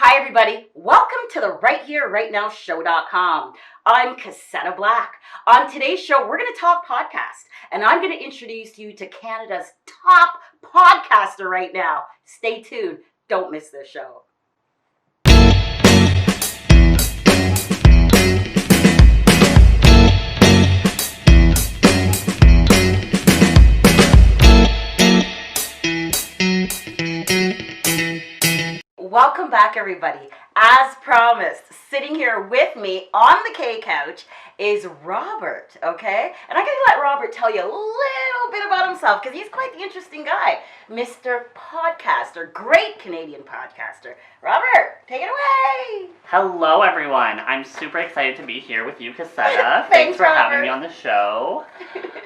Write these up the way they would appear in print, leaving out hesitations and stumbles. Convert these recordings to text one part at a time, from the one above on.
Hi everybody, welcome to the Right Here, Right Now Show.com. I'm Cassetta Black. On today's show, we're going to talk podcast, and I'm going to introduce you to Canada's top podcaster right now. Stay tuned, don't miss this show. Welcome back, everybody. As promised, sitting here with me on the K couch is Robert, okay? And I'm going to let Robert tell you a little bit about himself because he's quite the interesting guy. Mr. Podcaster, great Canadian podcaster. Robert, take it away. Hello, everyone. I'm super excited to be here with you, Cassetta. Thanks for Robert. having me on the show.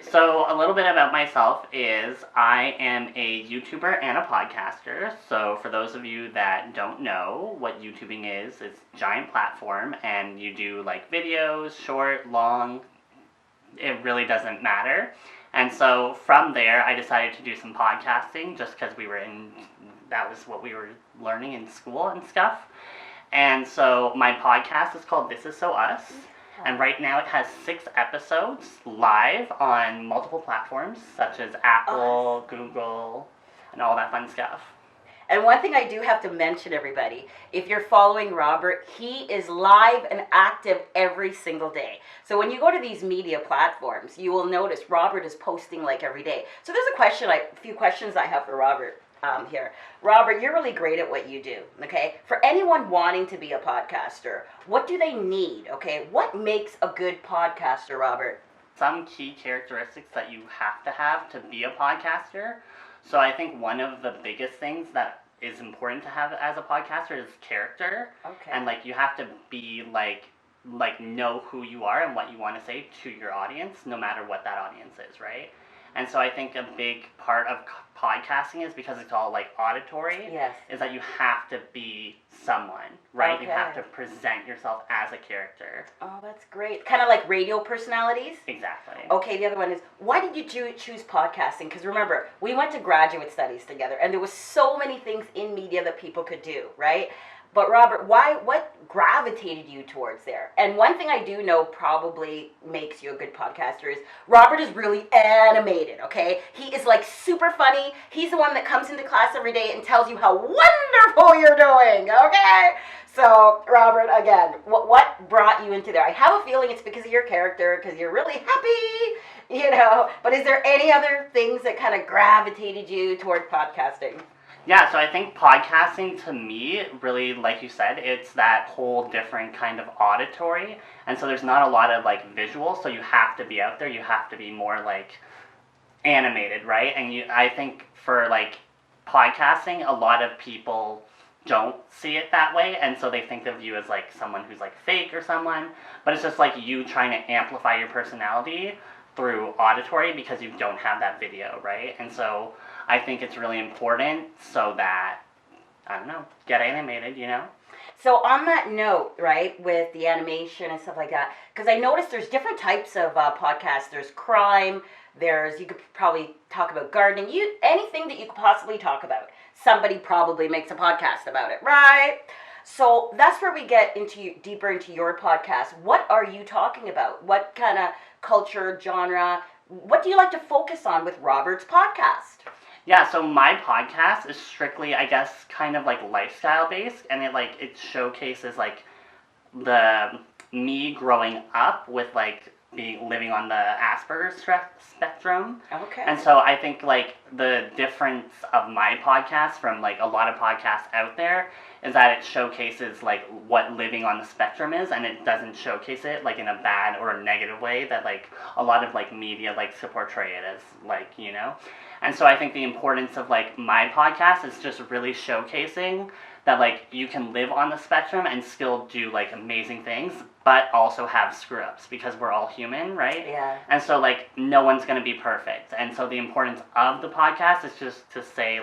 So, a little bit about myself is I am a YouTuber and a podcaster. So, for those of you that don't know what YouTubing is, it's a giant platform and you do like videos, short, long, it really doesn't matter. And so from there, I decided to do some podcasting just because that was what we were learning in school and stuff. And so my podcast is called This Is So Us. And right now it has 6 episodes live on multiple platforms such as Apple, Google, and all that fun stuff. And one thing I do have to mention, everybody, if you're following Robert, he is live and active every single day. So when you go to these media platforms, you will notice Robert is posting like every day. So there's a few questions I have for Robert here. Robert, you're really great at what you do, okay? For anyone wanting to be a podcaster, what do they need, okay? What makes a good podcaster, Robert? Some key characteristics that you have to be a podcaster. So I think one of the biggest things that is important to have as a podcaster is character. Okay. And you have to be like know who you are and what you want to say to your audience, no matter what that audience is, right? And so I think a big part of podcasting is because it's all auditory. Yes. Is that you have to be someone, right? Okay. You have to present yourself as a character. Oh, that's great. Kind of like radio personalities? Exactly. Okay, the other one is, why did you choose podcasting? Because remember, we went to graduate studies together, and there was so many things in media that people could do, right? But Robert, what gravitated you towards there? And one thing I do know probably makes you a good podcaster is Robert is really animated, okay? He is super funny. He's the one that comes into class every day and tells you how wonderful you're doing, okay? So, Robert, again, what brought you into there? I have a feeling it's because of your character, because you're really happy, but is there any other things that kind of gravitated you toward podcasting? Yeah, so I think podcasting to me, really, like you said, it's that whole different kind of auditory. And so there's not a lot of visual, so you have to be out there, you have to be more animated, right? And I think for podcasting, a lot of people don't see it that way, and so they think of you as someone who's fake or someone, but it's just you trying to amplify your personality through auditory because you don't have that video, right? And so I think it's really important so that, I don't know, get animated, So on that note, right, with the animation and stuff like that, because I noticed there's different types of podcasts. There's crime, you could probably talk about gardening, anything that you could possibly talk about. Somebody probably makes a podcast about it, right? So that's where we get deeper into your podcast. What are you talking about? What kind of culture, genre, what do you like to focus on with Robert's podcast? Yeah, so my podcast is strictly, I guess, kind of lifestyle based, and it showcases the me growing up with living on the Asperger's spectrum. Okay. And so I think the difference of my podcast from a lot of podcasts out there is that it showcases what living on the spectrum is, and it doesn't showcase it in a bad or a negative way that a lot of media likes to portray it as And so I think the importance of my podcast is just really showcasing that you can live on the spectrum and still do amazing things, but also have screw-ups because we're all human, right? Yeah. And so no one's going to be perfect. And so the importance of the podcast is just to say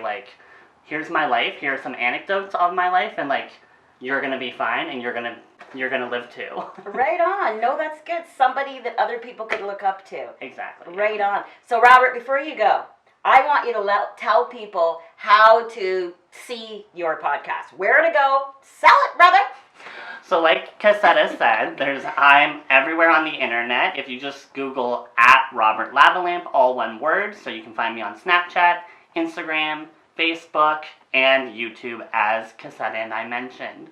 here's my life, here are some anecdotes of my life, and you're going to be fine and you're going to live too. Right on. No, that's good. Somebody that other people could look up to. Exactly. Right on. So Robert, before you go, I want you to tell people how to see your podcast. Where to go? Sell it, brother. So like Cassetta said, I'm everywhere on the internet. If you just Google @RobertLavalamp, all one word, so you can find me on Snapchat, Instagram, Facebook, and YouTube as Cassetta and I mentioned.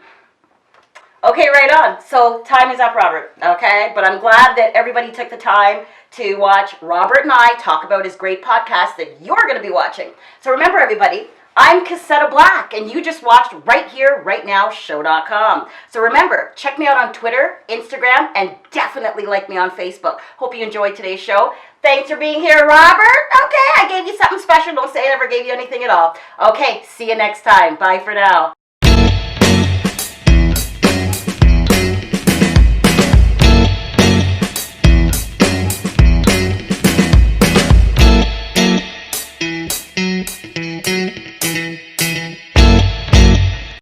Okay, right on. So time is up, Robert, okay? But I'm glad that everybody took the time to watch Robert and I talk about his great podcast that you're going to be watching. So remember, everybody, I'm Cassetta Black, and you just watched Right Here, Right Now Show.com. So remember, check me out on Twitter, Instagram, and definitely like me on Facebook. Hope you enjoyed today's show. Thanks for being here, Robert. Okay, I gave you something special. Don't say I never gave you anything at all. Okay, see you next time. Bye for now.